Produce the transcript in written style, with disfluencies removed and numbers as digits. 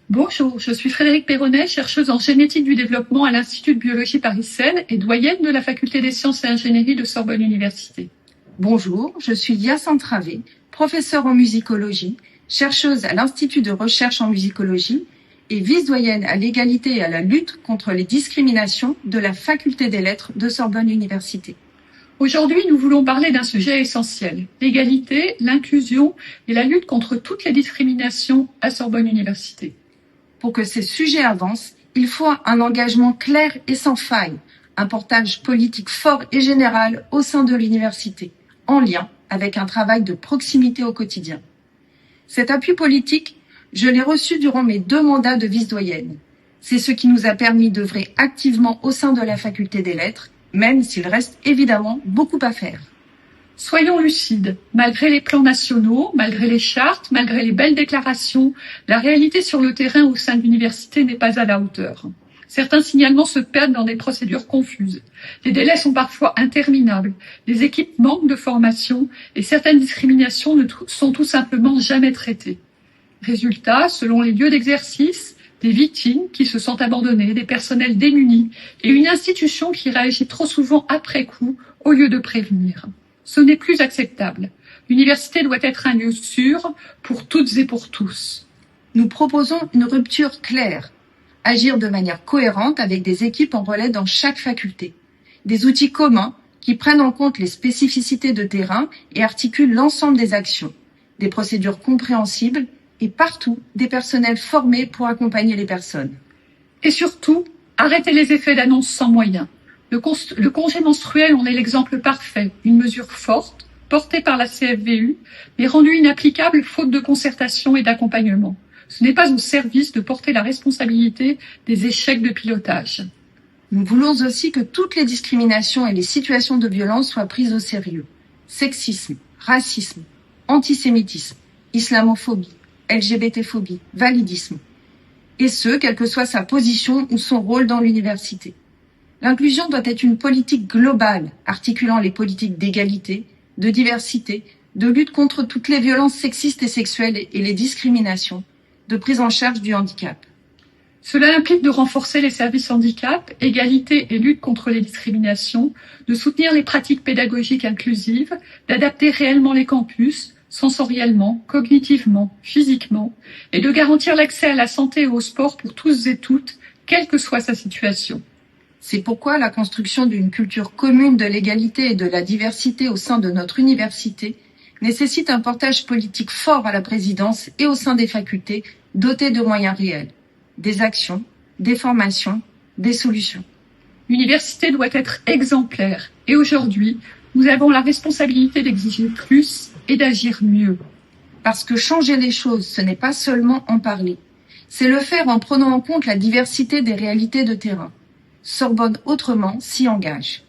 Bonjour, je suis Frédérique Perronnet, chercheuse en génétique du développement à l'Institut de biologie Paris-Seine et doyenne de la faculté des sciences et ingénierie de Sorbonne Université. Bonjour, je suis Hyacinthe Travé, professeure en musicologie, chercheuse à l'Institut de recherche en musicologie et vice-doyenne à l'égalité et à la lutte contre les discriminations de la faculté des lettres de Sorbonne Université. Aujourd'hui, nous voulons parler d'un sujet essentiel, l'égalité, l'inclusion et la lutte contre toutes les discriminations à Sorbonne Université. Pour que ces sujets avancent, il faut un engagement clair et sans faille, un portage politique fort et général au sein de l'université, en lien avec un travail de proximité au quotidien. Cet appui politique, je l'ai reçu durant mes 2 mandats de vice-doyenne. C'est ce qui nous a permis d'œuvrer activement au sein de la faculté des lettres, même s'il reste évidemment beaucoup à faire. Soyons lucides, malgré les plans nationaux, malgré les chartes, malgré les belles déclarations, la réalité sur le terrain au sein de l'université n'est pas à la hauteur. Certains signalements se perdent dans des procédures confuses. Les délais sont parfois interminables, les équipes manquent de formation et certaines discriminations ne sont tout simplement jamais traitées. Résultat, selon les lieux d'exercice, des victimes qui se sentent abandonnées, des personnels démunis et une institution qui réagit trop souvent après coup au lieu de prévenir. Ce n'est plus acceptable. L'université doit être un lieu sûr pour toutes et pour tous. Nous proposons une rupture claire, agir de manière cohérente avec des équipes en relais dans chaque faculté, des outils communs qui prennent en compte les spécificités de terrain et articulent l'ensemble des actions, des procédures compréhensibles et partout des personnels formés pour accompagner les personnes. Et surtout, arrêter les effets d'annonce sans moyens. Le congé menstruel en est l'exemple parfait, une mesure forte, portée par la CFVU, mais rendue inapplicable faute de concertation et d'accompagnement. Ce n'est pas au service de porter la responsabilité des échecs de pilotage. Nous voulons aussi que toutes les discriminations et les situations de violence soient prises au sérieux. Sexisme, racisme, antisémitisme, islamophobie, LGBT-phobie, validisme. Et ce, quelle que soit sa position ou son rôle dans l'université. L'inclusion doit être une politique globale, articulant les politiques d'égalité, de diversité, de lutte contre toutes les violences sexistes et sexuelles et les discriminations, de prise en charge du handicap. Cela implique de renforcer les services handicap, égalité et lutte contre les discriminations, de soutenir les pratiques pédagogiques inclusives, d'adapter réellement les campus, sensoriellement, cognitivement, physiquement, et de garantir l'accès à la santé et au sport pour tous et toutes, quelle que soit sa situation. C'est pourquoi la construction d'une culture commune de l'égalité et de la diversité au sein de notre université nécessite un portage politique fort à la présidence et au sein des facultés dotées de moyens réels, des actions, des formations, des solutions. L'université doit être exemplaire et aujourd'hui, nous avons la responsabilité d'exiger plus et d'agir mieux. Parce que changer les choses, ce n'est pas seulement en parler, c'est le faire en prenant en compte la diversité des réalités de terrain. Sorbonne Autrement s'y engage.